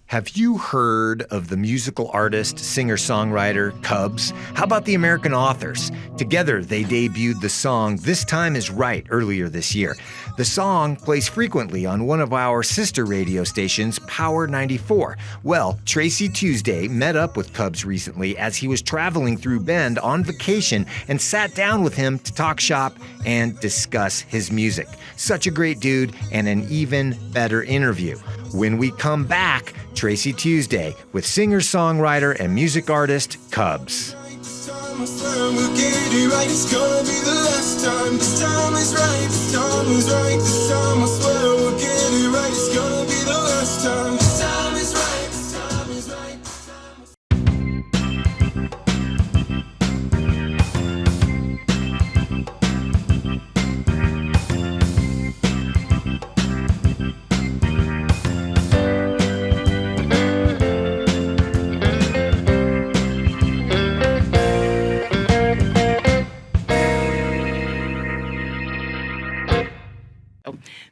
Have you heard of the musical artist, singer-songwriter Cvbz? How about the American Authors? Together, they debuted the song This Time Is Right earlier this year. The song plays frequently on one of our sister radio stations, Power 94. Well, Tracee Tuesday met up with Cvbz recently as he was traveling through Bend on vacation and sat down with him to talk shop and discuss his music. Such a great dude and an even better interview. When we come back, Tracee Tuesday with singer-songwriter and music artist Cvbz.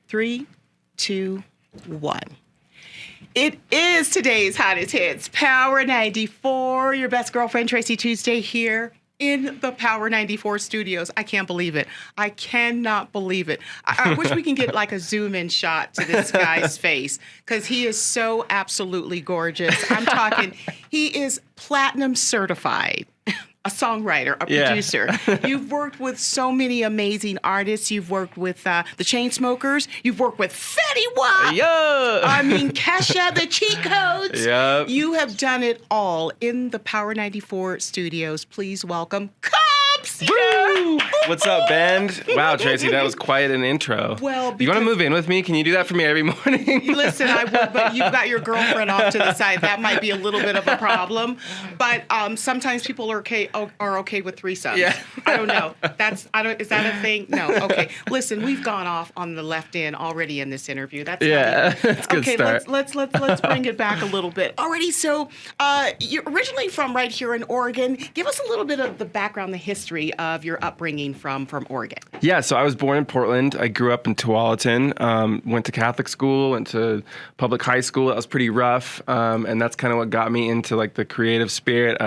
Three, two, one. It is today's hottest hits. Power 94. Your best girlfriend, Tracee Tuesday, here in the Power 94 studios. I can't believe it. I cannot believe it. I wish we can get like a zoom-in shot to this guy's face because he is so absolutely gorgeous. I'm talking, he is platinum certified. A songwriter, a producer. You've worked with so many amazing artists. You've worked with the Chainsmokers. You've worked with Fetty Wap. I mean, Kesha, the Cheat Codes. Yep. You have done it all in the Power 94 studios. Please welcome Cvbz. Woo! What's up, band? Wow, Tracee, that was quite an intro. Well, you want to move in with me? Can you do that for me every morning? Listen, I would, but you've got your girlfriend off to the side. That might be a little bit of a problem. But sometimes people are okay with threesomes. Yeah. I don't know. Is that a thing? No. Okay. Listen, we've gone off on the left end already in this interview. That's a good start. Let's bring it back a little bit. Alrighty. So, you're originally from right here in Oregon. Give us a little bit of the background, the history of your upbringing from Oregon. Yeah, so I was born in Portland. I grew up in Tualatin, went to Catholic school, went to public high school. That was pretty rough, and that's kind of what got me into like the creative spirit,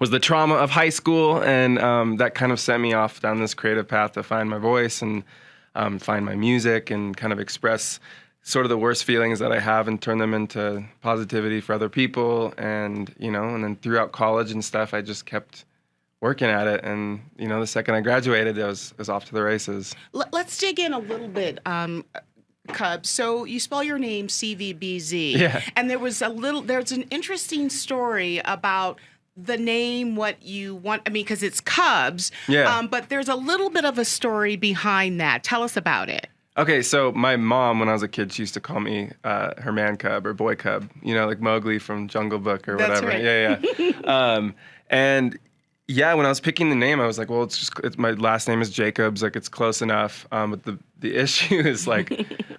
was the trauma of high school, and that kind of sent me off down this creative path to find my voice and find my music and kind of express sort of the worst feelings that I have and turn them into positivity for other people. And, and then throughout college and stuff, I just kept working at it, and the second I graduated, I was off to the races. Let's dig in a little bit, Cvbz. So you spell your name Cvbz, yeah. And there's an interesting story about the name, what you want. I mean, because it's Cvbz, yeah. But there's a little bit of a story behind that. Tell us about it. Okay, so my mom, when I was a kid, she used to call me her man cub or boy cub, like Mowgli from Jungle Book or That's whatever. Right. Yeah. And yeah, when I was picking the name, I was like, well, it's my last name is Jacobs, like it's close enough. But the issue is like,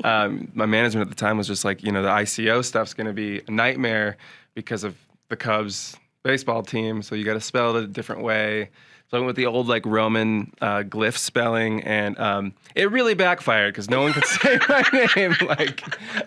my management at the time was just like, the ICO stuff's gonna be a nightmare because of the Cubs baseball team, so you got to spell it a different way. So I went with the old like Roman glyph spelling, and it really backfired because no one could say my name. Like,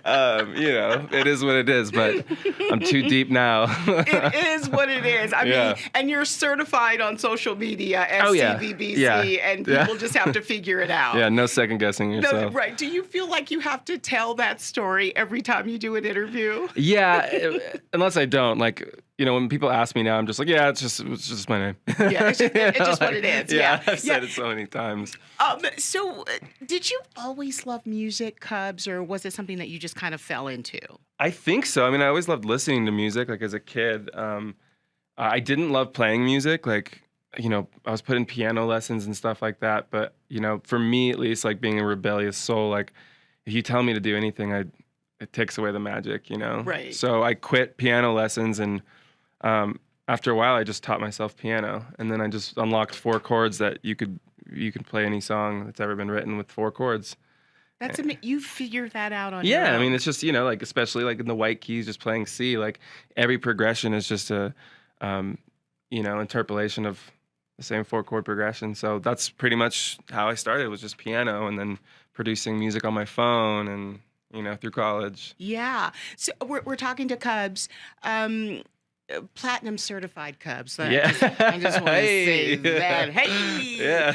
it is what it is, but I'm too deep now. It is what it is. I mean, and you're certified on social media as Cvbz, and people just have to figure it out. Yeah, no second guessing yourself. No, right. Do you feel like you have to tell that story every time you do an interview? Yeah, unless I don't. Like, when people ask me now, I'm just like, yeah, it's just my name. Yeah, it's just what it is. Yeah, I've said it so many times. So, did you always love music, Cvbz, or was it something that you just kind of fell into? I think so. I mean, I always loved listening to music, like as a kid. I didn't love playing music. Like, I was put in piano lessons and stuff like that. But, for me, at least, like being a rebellious soul, like if you tell me to do anything, it takes away the magic, Right. So I quit piano lessons, and after a while, I just taught myself piano, and then I just unlocked 4 chords that you can play any song that's ever been written with 4 chords. That's you figured that out on your own. Yeah, I mean, it's just like especially like in the white keys, just playing C. Like every progression is just a interpolation of the same 4 chord progression. So that's pretty much how I started, was just piano, and then producing music on my phone, and through college. Yeah. So we're talking to Cubs. Platinum certified Cubs. Yeah. I just want to say that. Hey. Yeah.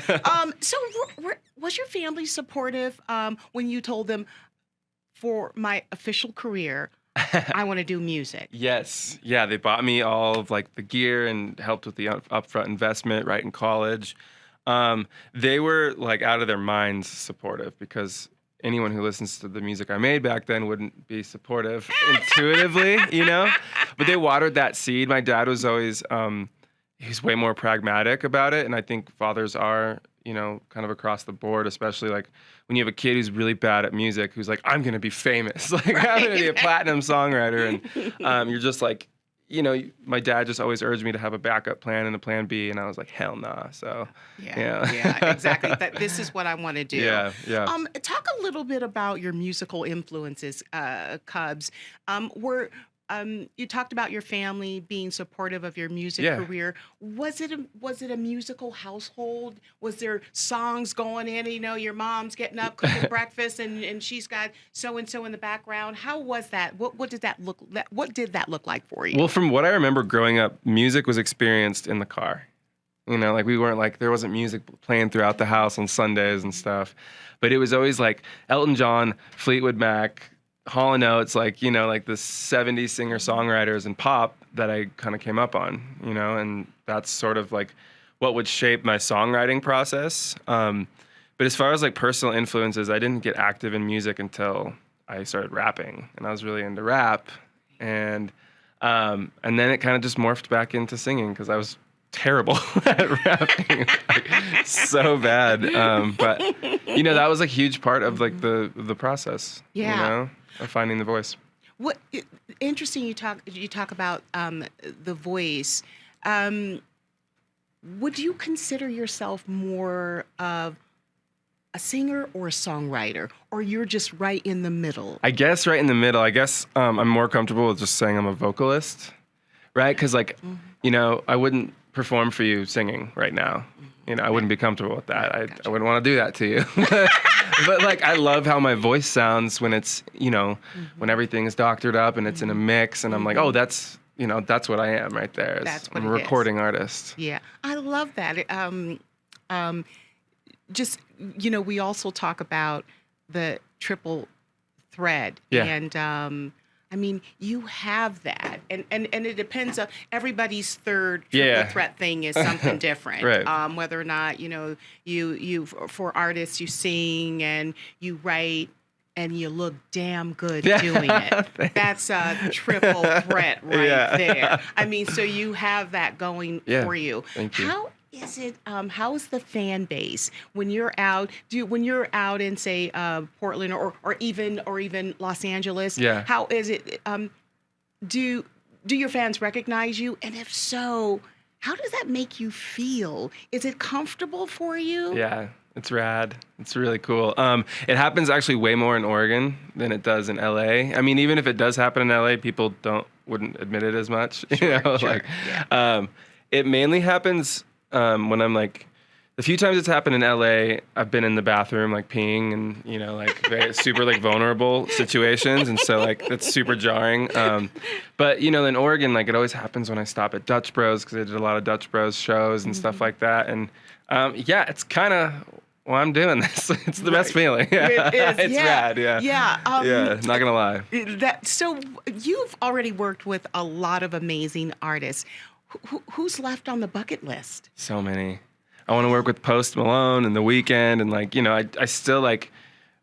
So was your family supportive when you told them, for my official career, I want to do music? Yes. Yeah, they bought me all of like the gear and helped with the upfront investment right in college. They were like out of their minds supportive, because anyone who listens to the music I made back then wouldn't be supportive intuitively, but they watered that seed. My dad was always, he's way more pragmatic about it. And I think fathers are, kind of across the board, especially like when you have a kid who's really bad at music, who's like, I'm going to be famous. Like, I'm going to be a platinum songwriter. And you're just like, my dad just always urged me to have a backup plan and a plan B. And I was like, hell nah. So, yeah, exactly. This is what I want to do. Yeah. Talk a little bit about your musical influences, Cubs. You talked about your family being supportive of your music career. Was it a musical household? Was there songs going in? Your mom's getting up, cooking breakfast, and she's got so and so in the background. How was that? What did that look like for you? Well, from what I remember growing up, music was experienced in the car. Like we weren't like, there wasn't music playing throughout the house on Sundays and stuff, but it was always like Elton John, Fleetwood Mac, Hall & Oates, like the 70s singer-songwriters and pop that I kind of came up on, and that's sort of like what would shape my songwriting process. But as far as like personal influences, I didn't get active in music until I started rapping, and I was really into rap, and then it kind of just morphed back into singing, because I was terrible at rapping, like, so bad. But that was a huge part of like the process. Of finding the voice. What interesting you talk about the voice. Would you consider yourself more of a singer or a songwriter, or you're just right in the middle? I guess right in the middle. I guess I'm more comfortable with just saying I'm a vocalist, right? Because like, I wouldn't perform for you singing right now. I wouldn't be comfortable with that. I wouldn't want to do that to you. But like, I love how my voice sounds when it's, when everything is doctored up and it's in a mix, and I'm like, oh, that's what I am right there. I'm a recording artist. Yeah, I love that. We also talk about the triple thread. Yeah. And you have that, and it depends on everybody's third triple threat thing is something different. Right. Whether or not you for artists, you sing and you write and you look damn good doing it. That's a triple threat right there. So you have that going for you. Thank you. How is it? How is the fan base when you're out? When you're out in, say, Portland or even Los Angeles? Yeah. How is it? Do your fans recognize you? And if so, how does that make you feel? Is it comfortable for you? Yeah, it's rad. It's really cool. It happens actually way more in Oregon than it does in LA. Even if it does happen in LA, people wouldn't admit it as much. Sure. It mainly happens when I'm like, the few times it's happened in LA, I've been in the bathroom like peeing and like very super like vulnerable situations, and so like that's super jarring. But in Oregon, like it always happens when I stop at Dutch Bros, because I did a lot of Dutch Bros shows and stuff like that, and it's kind of why I'm doing this. It's the best feeling. Yeah. It is. It's rad. Yeah. Yeah. Not gonna lie. So you've already worked with a lot of amazing artists. Who's left on the bucket list? So many. I want to work with Post Malone and The Weeknd, and like I still like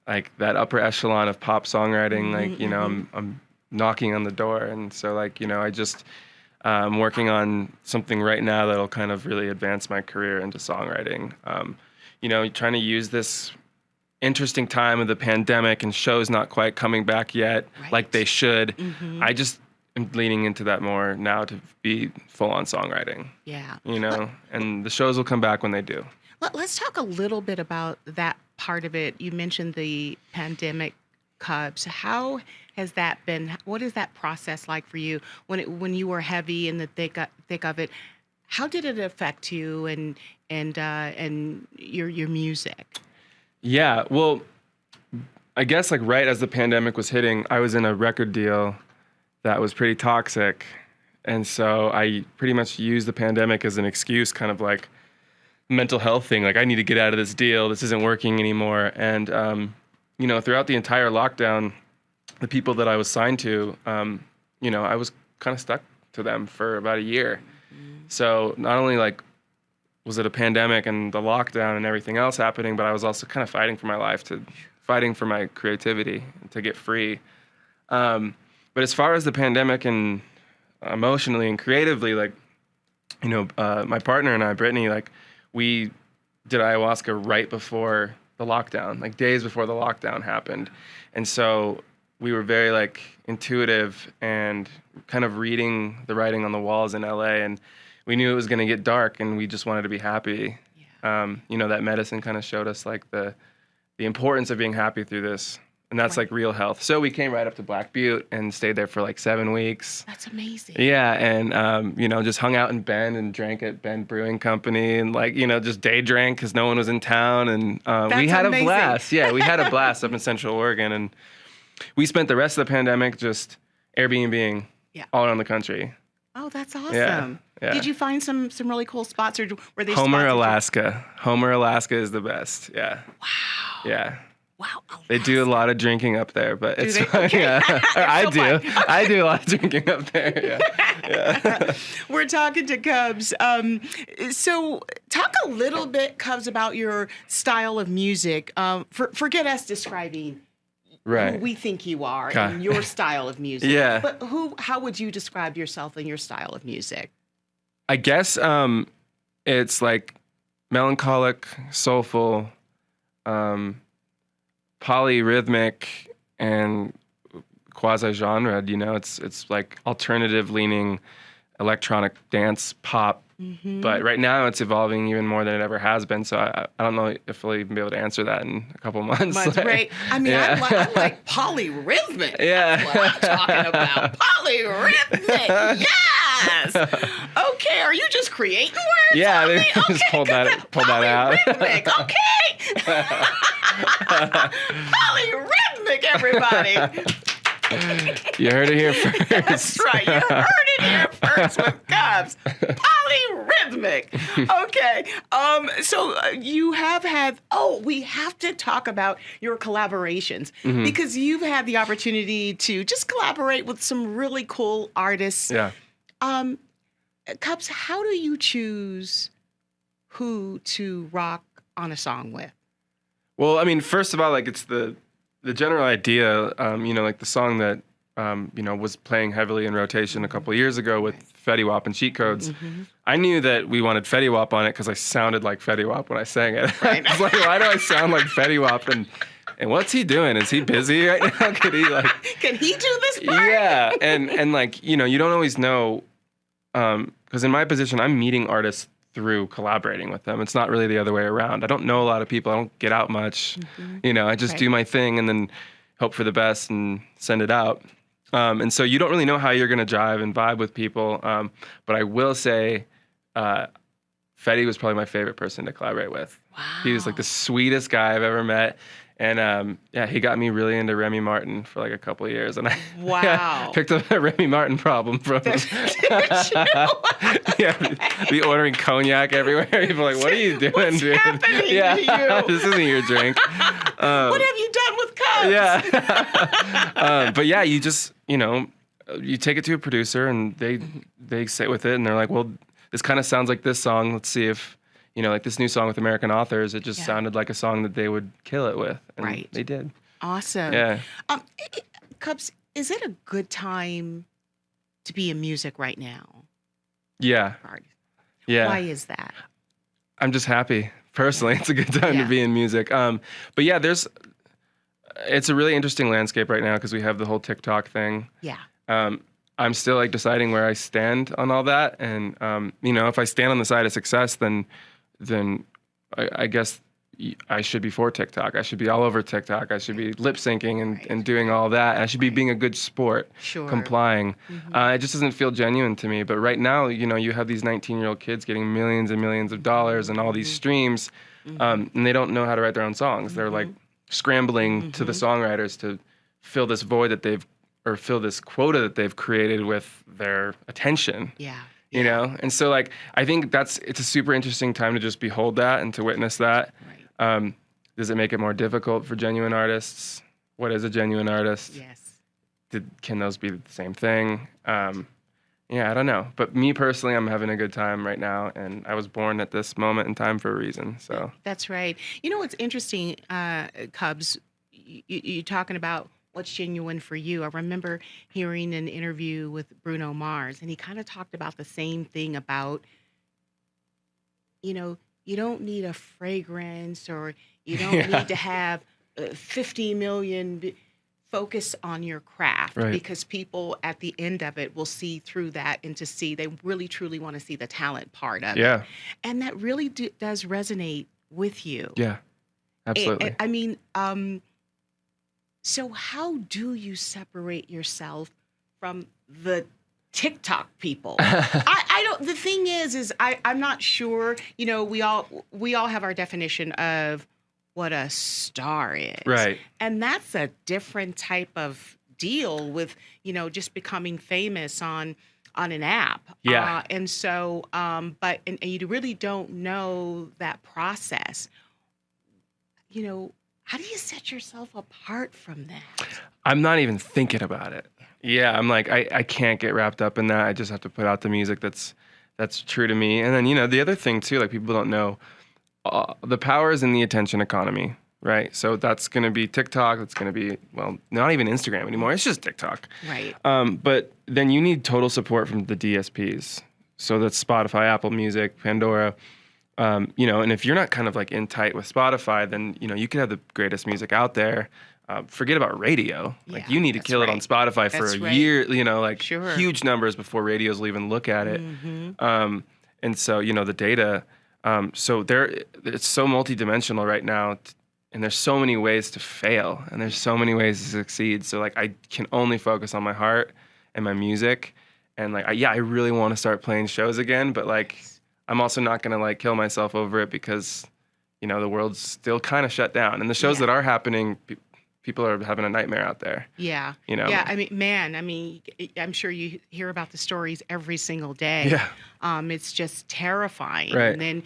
that upper echelon of pop songwriting. Like I'm knocking on the door, and so like I just I'm working on something right now that'll kind of really advance my career into songwriting. Trying to use this interesting time of the pandemic and shows not quite coming back yet, like they should. I just am leaning into that more now to be full on songwriting. Yeah. And the shows will come back when they do. Let's talk a little bit about that part of it. You mentioned the pandemic, Cubs. How has that been? What is that process like for you when you were heavy in the thick of it? How did it affect you and your music? Yeah, well, I guess like right as the pandemic was hitting, I was in a record deal that was pretty toxic. And so I pretty much used the pandemic as an excuse, kind of like mental health thing. Like, I need to get out of this deal. This isn't working anymore. And, throughout the entire lockdown, the people that I was signed to, I was kind of stuck to them for about a year. So not only like was it a pandemic and the lockdown and everything else happening, but I was also kind of fighting for my life, fighting for my creativity to get free. But as far as the pandemic and emotionally and creatively, like, my partner and I, Brittany, like, we did ayahuasca right before the lockdown, like days before the lockdown happened. And so we were very like intuitive and kind of reading the writing on the walls in LA, and we knew it was going to get dark and we just wanted to be happy. Yeah. That medicine kind of showed us like the importance of being happy through this. And that's like real health. So we came right up to Black Butte and stayed there for like 7 weeks. That's amazing. Yeah. And, just hung out in Bend and drank at Bend Brewing Company and like, just day drank because no one was in town. And we had amazing. A blast. Yeah, we had a blast up in Central Oregon. And we spent the rest of the pandemic just Airbnb-ing all around the country. Oh, that's awesome. Yeah. Did you find some really cool spots, or were they Homer, spots Alaska. Homer, Alaska is the best. Yeah. Wow. Yeah. Wow. Alaska. They do a lot of drinking up there, but it's fun. Okay. Yeah. Or I do. Fun. I do a lot of drinking up there. Yeah. We're talking to Cubs. So talk a little bit, Cubs, about your style of music. Forget us describing who we think you are and your style of music. Yeah. But how would you describe yourself and your style of music? I guess it's like melancholic, soulful, polyrhythmic, and quasi-genre. It's like alternative-leaning electronic dance pop. Mm-hmm. But right now it's evolving even more than it ever has been. So I don't know if we'll even be able to answer that in a couple months. Right. I mean, I like polyrhythmic. Yeah. That's what I'm talking about. Polyrhythmic. Yes. Okay. Are you just creating words? Yeah. They just pulled that out. Polyrhythmic. Okay. Polyrhythmic, everybody. You heard it here first. That's right. You heard it here first with Cubs. Polyrhythmic. Okay. So you have had, we have to talk about your collaborations, because you've had the opportunity to just collaborate with some really cool artists. Yeah. Cubs, how do you choose who to rock on a song with? Well, I mean, first of all, like, it's the general idea, like the song that, was playing heavily in rotation a couple of years ago with Fetty Wap and Cheat Codes. Mm-hmm. I knew that we wanted Fetty Wap on it because I sounded like Fetty Wap when I sang it. Right. I was like, why do I sound like Fetty Wap? And what's he doing? Is he busy right now? Can he do this part? Yeah. And like, you don't always know, because in my position, I'm meeting artists through collaborating with them. It's not really the other way around. I don't know a lot of people. I don't get out much. Mm-hmm. I just do my thing and then hope for the best and send it out. And so you don't really know how you're going to jive and vibe with people. But I will say, Fetty was probably my favorite person to collaborate with. Wow. He was like the sweetest guy I've ever met. And he got me really into Remy Martin for like a couple of years, and I picked up a Remy Martin problem from him. Be ordering cognac everywhere. People are like, "What are you doing, What's dude? happening to you? This isn't your drink." What have you done with Cubs? Yeah, but yeah, you just you take it to a producer, and they sit with it, and they're like, "Well, this kind of sounds like this song. Let's see if." Like this new song with American Authors, it just sounded like a song that they would kill it with. And they did. Awesome. Yeah. Cubs, is it a good time to be in music right now? Yeah. Yeah. Why is that? I'm just happy. Personally, it's a good time to be in music. But yeah, it's a really interesting landscape right now because we have the whole TikTok thing. Yeah. I'm still like deciding where I stand on all that. And, if I stand on the side of success, then I guess I should be for TikTok. I should be all over TikTok. I should be lip syncing and doing all that. And I should be being a good sport, complying. Mm-hmm. It just doesn't feel genuine to me. But right now, you have these 19-year-old kids getting millions and millions of dollars and all these streams, and they don't know how to write their own songs. They're like scrambling to the songwriters to fill this void that fill this quota that they've created with their attention. Yeah. You know? And so like, I think it's a super interesting time to just behold that and to witness that. Right. Does it make it more difficult for genuine artists? What is a genuine artist? Yes. Can those be the same thing? Yeah, I don't know. But me personally, I'm having a good time right now, and I was born at this moment in time for a reason. So that's right. You know what's interesting, Cubs? You talking about what's genuine for you. I remember hearing an interview with Bruno Mars, and he kind of talked about the same thing about, you don't need a fragrance, or you don't need to have 50 million. Focus on your craft, right. Because people at the end of it will see through that and they really truly want to see the talent part of it. And that really does resonate with you. Yeah, absolutely. I mean, so how do you separate yourself from the TikTok people? I don't. The thing is I'm not sure. We all have our definition of what a star is. Right. And that's a different type of deal with, just becoming famous on an app. Yeah. And so, and you really don't know that process. How do you set yourself apart from that? I'm not even thinking about it. Yeah, I'm like, I can't get wrapped up in that. I just have to put out the music that's true to me. And then, the other thing too, like people don't know, the power is in the attention economy, right? So that's going to be TikTok. That's going to be, well, not even Instagram anymore. It's just TikTok. Right. But then you need total support from the DSPs. So that's Spotify, Apple Music, Pandora. And if you're not kind of like in tight with Spotify, then, you could have the greatest music out there. Forget about radio. Like you need to kill it on Spotify for a year, Sure. Huge numbers before radios will even look at it. Mm-hmm. And so, the data... so it's so multidimensional right now, and there's so many ways to fail, and there's so many ways to succeed. So like I can only focus on my heart and my music, and like I really want to start playing shows again, but like I'm also not gonna like kill myself over it because the world's still kind of shut down, and the shows that are happening. People are having a nightmare out there. Yeah. Yeah, I'm sure you hear about the stories every single day. Yeah. It's just terrifying. Right. And then,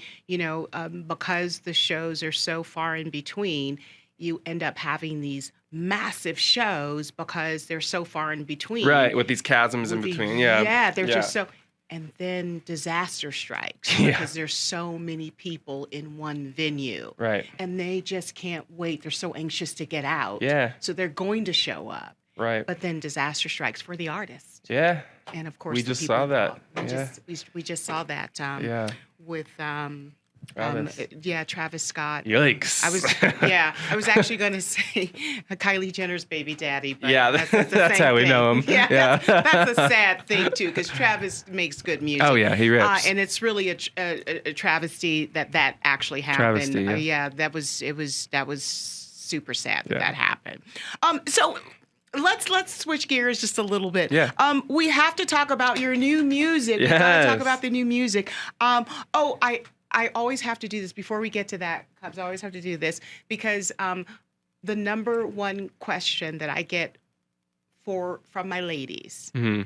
because the shows are so far in between, you end up having these massive shows because they're so far in between. Right, with these chasms in between. Yeah, they're just so... And then disaster strikes because there's so many people in one venue. Right. And they just can't wait. They're so anxious to get out. Yeah. So they're going to show up. Right. But then disaster strikes for the artist. Yeah. And of course, we just saw that. We just saw that with Travis Scott. Yikes. I was actually going to say Kylie Jenner's baby daddy. But that's how we know him. Yeah. That's a sad thing too, because Travis makes good music. Oh yeah, he rips. And it's really a travesty that actually happened. Travesty, that was super sad that happened. So let's switch gears just a little bit. Yeah. We have to talk about your new music. Yes. We got to talk about the new music. I always have to do this before we get to that, Cubs. I always have to do this because the number one question that I get from my ladies, the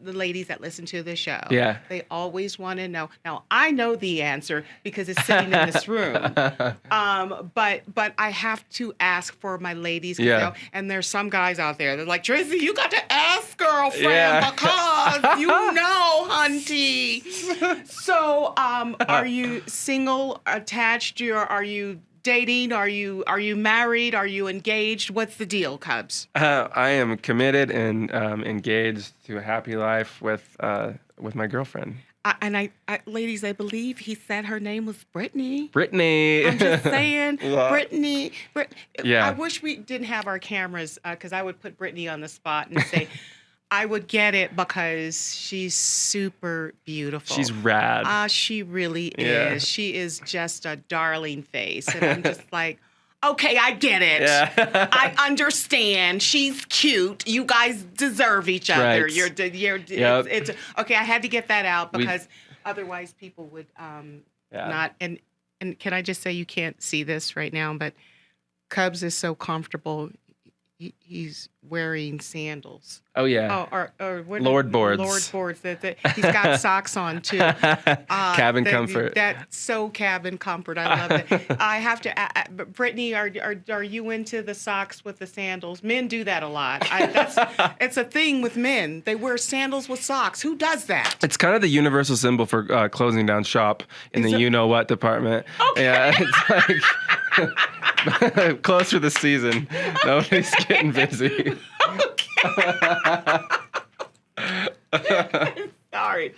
ladies that listen to the show, they always want to know. Now I know the answer because it's sitting in this room, but I have to ask for my ladies. And there's some guys out there. They're like, Tracee, you got to ask, girlfriend, because hunty. So, are you single, attached? Are you dating? Are you married? Are you engaged? What's the deal, Cubs? I am committed and engaged to a happy life with my girlfriend. And ladies, I believe he said her name was Brittany. Brittany. I'm just saying, Brittany. Yeah. I wish we didn't have our cameras because I would put Brittany on the spot and say, I would get it because she's super beautiful. She's rad. She really is. She is just a darling face. And I'm just like, okay, I get it. Yeah. I understand. She's cute. You guys deserve each other. Right. It's okay, I had to get that out because otherwise people would not. And can I just say, you can't see this right now, but Cubs is so comfortable. He's wearing sandals. Oh yeah. Or what? Lord boards. Lord boards. That he's got socks on too. Cabin comfort. That's so cabin comfort. I love it. I have to. But Brittany, are you into the socks with the sandals? Men do that a lot. It's a thing with men. They wear sandals with socks. Who does that? It's kind of the universal symbol for closing down shop in the you know what department. Okay. Yeah, it's like. Close for the season. Nobody's getting busy. Sorry.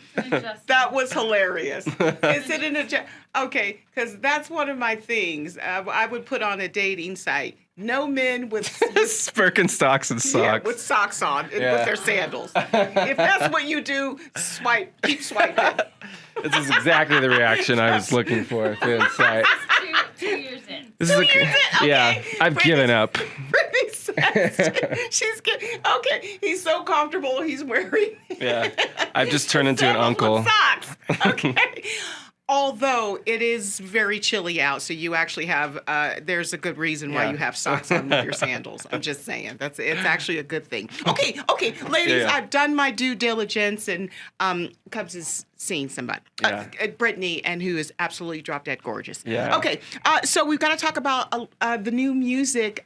That was hilarious. Is it in okay, because that's one of my things. I would put on a dating site. No men with Birkenstocks and socks. Yeah, with socks on and with their sandals. If that's what you do, keep swiping. This is exactly the reaction I was looking for. Inside. 2 years in. This is Okay. yeah. I've given up. Brittany says she's okay. He's so comfortable. He's wearing. Yeah, I've just turned into an sandals uncle. with socks. Okay. Although it is very chilly out, so you actually have. There's a good reason why you have socks on with your sandals. I'm just saying it's actually a good thing. Okay, ladies, Yeah. I've done my due diligence, and Cubs is seeing somebody, Brittany, and who is absolutely drop dead gorgeous. Yeah. Okay, so we've got to talk about the new music.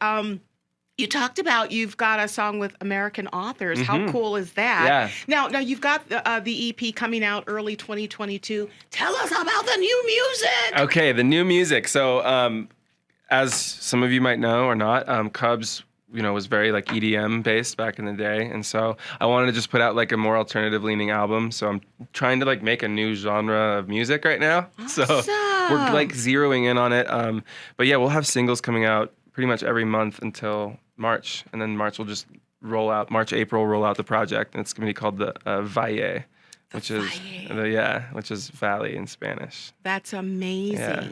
You talked about you've got a song with American authors. How cool is that? Yeah. Now you've got the EP coming out early 2022. Tell us about the new music. Okay, the new music. So, as some of you might know or not, Cubs, was very like EDM based back in the day, and so I wanted to just put out like a more alternative leaning album. So I'm trying to like make a new genre of music right now. Awesome. So we're like zeroing in on it. But yeah, we'll have singles coming out pretty much every month until March, and then March will just roll out. April roll out the project, and it's gonna be called the Valle, which is valley in Spanish. That's amazing. Yeah.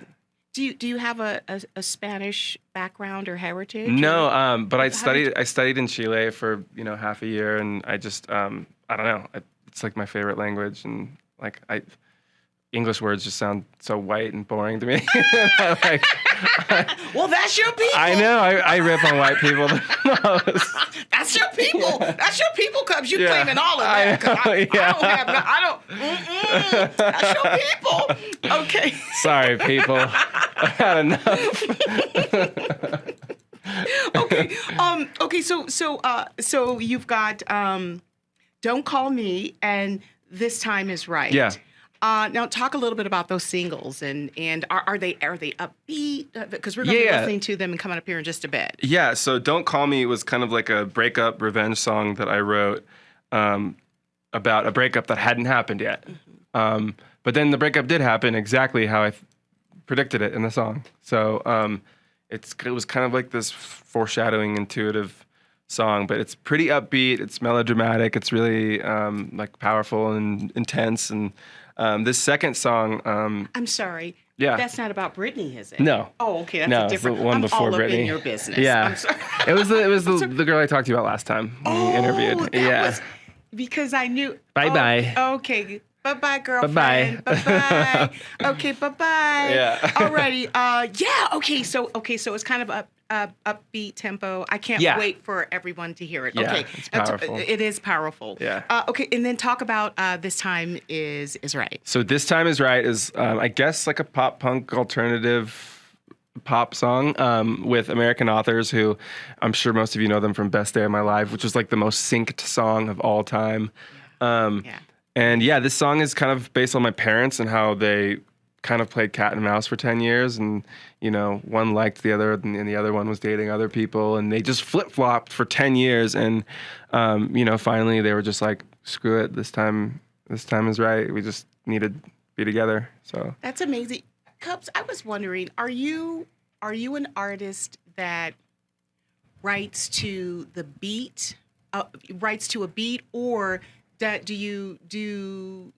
Do you have a Spanish background or heritage? No, but I studied in Chile for half a year, and I just I don't know. It's like my favorite language, and like English words just sound so white and boring to me. Well, that's your people. I know. I rip on white people the most. That's your people. That's your people, Cubs. You claiming all of that. 'Cause I don't have. That's your people. Okay. Sorry, people. I had enough. Okay. Okay. So you've got "Don't Call Me" and "This Time Is Right." Yeah. Now talk a little bit about those singles and are they upbeat? Because we're going to be listening to them and coming up here in just a bit. Yeah, so Don't Call Me was kind of like a breakup revenge song that I wrote about a breakup that hadn't happened yet. But then the breakup did happen exactly how I predicted it in the song. So it was kind of like this foreshadowing, intuitive song, but it's pretty upbeat. It's melodramatic. It's really like powerful and intense. And this second song, I'm sorry. Yeah. That's not about Britney, is it? No. Oh, okay. That's No, a different. it's the one I'm before all Britney. up in your business. Yeah. I'm sorry. It was the girl I talked to you about last time when we interviewed. That was because I knew. Bye-bye. Okay. Bye-bye, girlfriend. Bye-bye. Bye-bye. Okay, bye-bye. Yeah. Alrighty. Yeah. Okay. So it's kind of upbeat tempo. I can't wait for everyone to hear it. Yeah, Okay. it's powerful. It is powerful. Yeah. Okay. And then talk about This Time Is Right. So This Time Is Right is, I guess, like a pop punk alternative pop song with American authors who I'm sure most of you know them from Best Day of My Life, which was like the most synced song of all time. And yeah, this song is kind of based on my parents and how they kind of played cat and mouse for 10 years. And, one liked the other and the other one was dating other people. And they just flip-flopped for 10 years. And, finally they were just like, screw it. This time is right. We just need to be together. So That's amazing. Cubs, I was wondering, are you an artist that writes to the beat, or do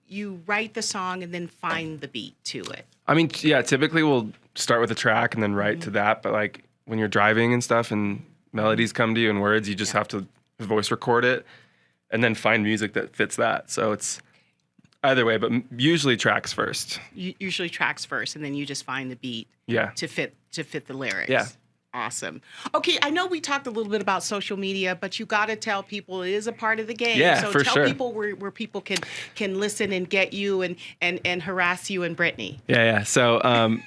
you write the song and then find the beat to it? I mean, yeah, typically we'll start with a track and then write to that. But like when you're driving and stuff and melodies come to you in words, you just have to voice record it and then find music that fits that. So it's either way, but usually tracks first. Usually tracks first, and then you just find the beat Yeah. to fit the lyrics. Yeah. Awesome. Okay, I know we talked a little bit about social media, but you got to tell people it is a part of the game. Yeah, so for tell sure. people where people can listen and get you and harass you and Brittany. Yeah. So I'm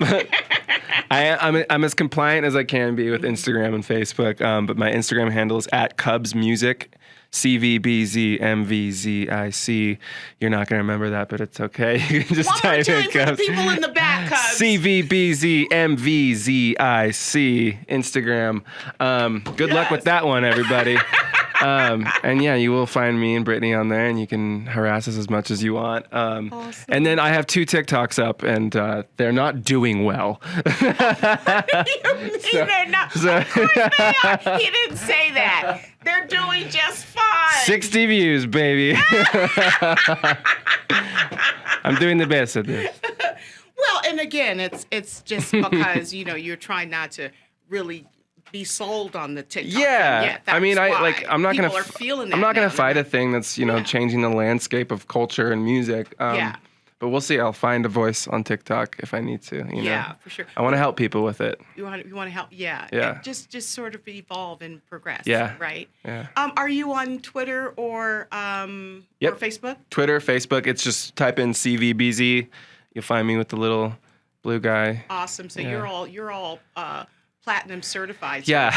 as compliant as I can be with Instagram and Facebook, but my Instagram handle is @CubsMusic. Cvbz MVZIC. You're not gonna remember that, but it's okay. You can just One more type in time for the Cubs. people in the back, Cubs. CVBZ MVZIC Instagram. Good luck with that one, everybody. And yeah, you will find me and Brittany on there, and you can harass us as much as you want. Awesome. And then I have 2 TikToks up, and they're not doing well. They're not. Of course they are. He didn't say that. They're doing just fine. 60 views, baby. I'm doing the best at this. Well, and again, it's just because you're trying not to really be sold on the TikTok. Yeah, thing yet. I mean, That's I'm not people gonna are feeling that I'm not gonna now. fight a thing that's Yeah. changing the landscape of culture and music. Yeah. But we'll see. I'll find a voice on TikTok if I need to. You know? Yeah, for sure. I want to help people with it. You want to help? Yeah. Yeah. And just sort of evolve and progress. Yeah. Right. Yeah. Are you on Twitter or Yep. Facebook? Twitter, Facebook. It's just type in CVBZ. You'll find me with the little blue guy. Awesome. So Yeah. you're all platinum certified. Yeah.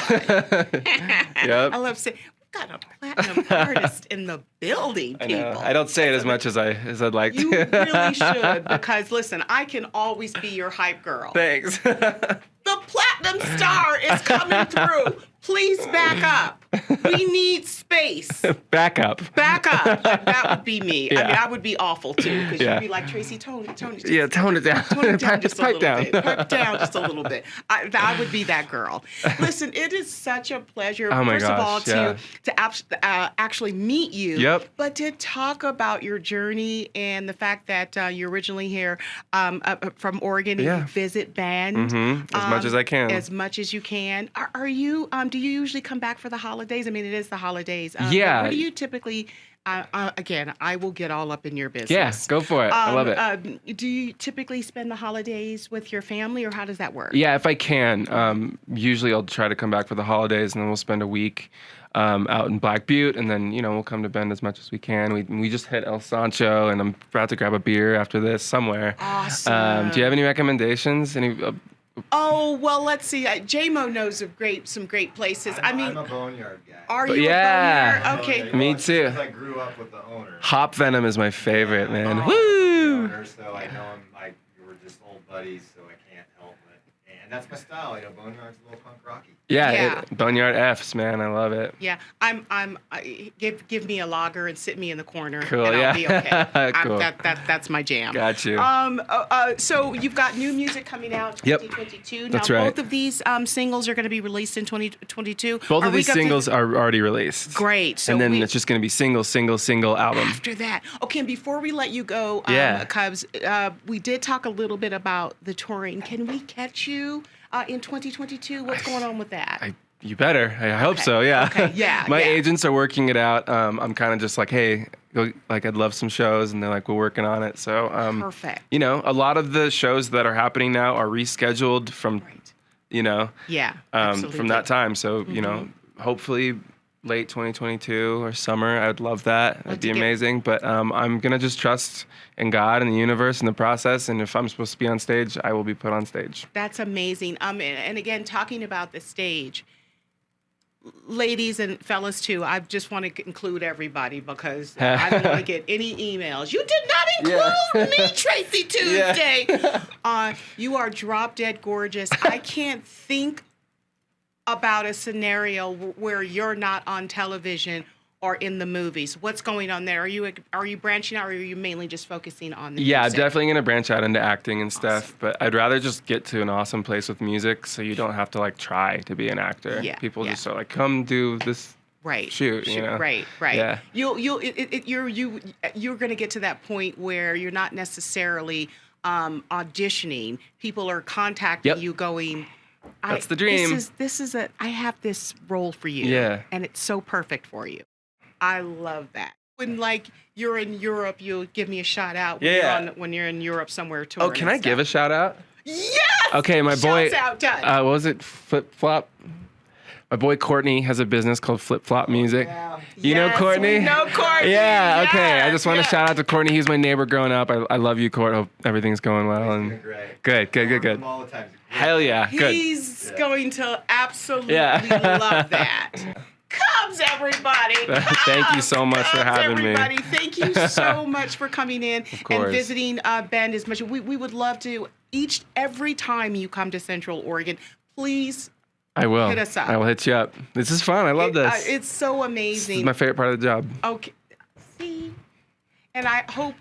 Yep. I love saying we've got a platinum artist in the building, I people. know. I don't say it as much as I'd like You to. really should, because listen, I can always be your hype girl. Thanks. The platinum star is coming through. Please back up. We need space. Back up. Back up. That would be me. I Yeah. mean, I would be awful too, because Yeah. you'd be like, Tracee, tone it. Yeah, tone it down. Tone it down just a Pipe little down. bit. Pipe down just a little bit. I would be that girl. Listen, it is such a pleasure, Oh my first of all, gosh, yeah. to actually meet you. Yep. But to talk about your journey and the fact that you're originally here from Oregon and Yeah. you visit band. As much as I can. As much as you can. Are you? Do you usually come back for the holidays? I mean, it is the holidays. Yeah. Where do you typically? Again, I will get all up in your business. Yeah, go for it. I love it. Do you typically spend the holidays with your family, or how does that work? Yeah, if I can. Usually I'll try to come back for the holidays, and then we'll spend a week out in Black Butte, and then we'll come to Bend as much as we can. We just hit El Sancho, and I'm about to grab a beer after this somewhere. Awesome. Do you have any recommendations? Any? Oh, well, let's see. J-Mo knows of some great places. I'm I mean, a boneyard guy. are you yeah. a boneyard? Okay. Me too. Because I grew up with the owner. Hop Venom is my favorite, man. The Woo! owner, so I know him like we're just old buddies, so I can't help it. And that's my style. Boneyard's a little punk rocky. Yeah. Boneyard F's, man. I love it. Yeah, give me a lager and sit me in the corner, Cool, and I'll be yeah. okay. Cool. That's my jam. Got you. So you've got new music coming out Yep. 2022. That's now, right. both of these singles are going to be released in 2022. Both Are of we these going to- singles are already released. Great. So And then we- it's just going to be single album. after that. Okay, and before we let you go, Yeah. Cubs, we did talk a little bit about the touring. Can we catch you in 2022? What's going on with that? You better. I hope Okay. so. Yeah. Okay, yeah, My yeah. agents are working it out. I'm kind of just like, hey, I'd love some shows, and they're like, we're working on it. So, Perfect. a lot of the shows that are happening now are rescheduled from, Right. Yeah. Absolutely. from that time. So, hopefully late 2022 or summer. I would love that. That'd be amazing. But I'm gonna just trust in God and the universe and the process. And if I'm supposed to be on stage, I will be put on stage. That's amazing. And again, talking about the stage, ladies and fellas too, I just want to include everybody because I don't want to get any emails. You did not include me, Tracee Tuesday. You are drop dead gorgeous. I can't think about a scenario where you're not on television or in the movies. What's going on there? Are you branching out, or are you mainly just focusing on the Yeah, music? definitely gonna branch out into acting and stuff. But I'd rather just get to an awesome place with music, so you don't have to like try to be an actor. Yeah, People yeah. just are like, come do this. Right. Shoot, you know? Right. Yeah. You're going to get to that point where you're not necessarily auditioning. People are contacting Yep. you, going, That's the dream. I have this role for you. Yeah. And it's so perfect for you. I love that. When like you're in Europe, you'll give me a shout out. Yeah. When you're in Europe somewhere touring. Oh, can I give a shout out? Yes. Okay, my boy. Shouts out, done. What was it? Flip Flop. My boy Courtney has a business called Flip Flop Music. You know Yes, Courtney? we know Courtney. Yeah. Okay. I just want to Yes, shout out to Courtney. He's my neighbor growing up. I love you, Court. Hope everything's going well. And good. All the time. Hell yeah. Good. He's going to absolutely Yeah. love that. Cubs, everybody. Thank you so much for Cubs, having me. everybody. Thank you so much for coming in and course. visiting Bend as much. We would love to every time you come to Central Oregon, please I will. hit us up. I will hit you up. This is fun. I love this. It's so This amazing. is my favorite part of the job. Okay. See? And I hope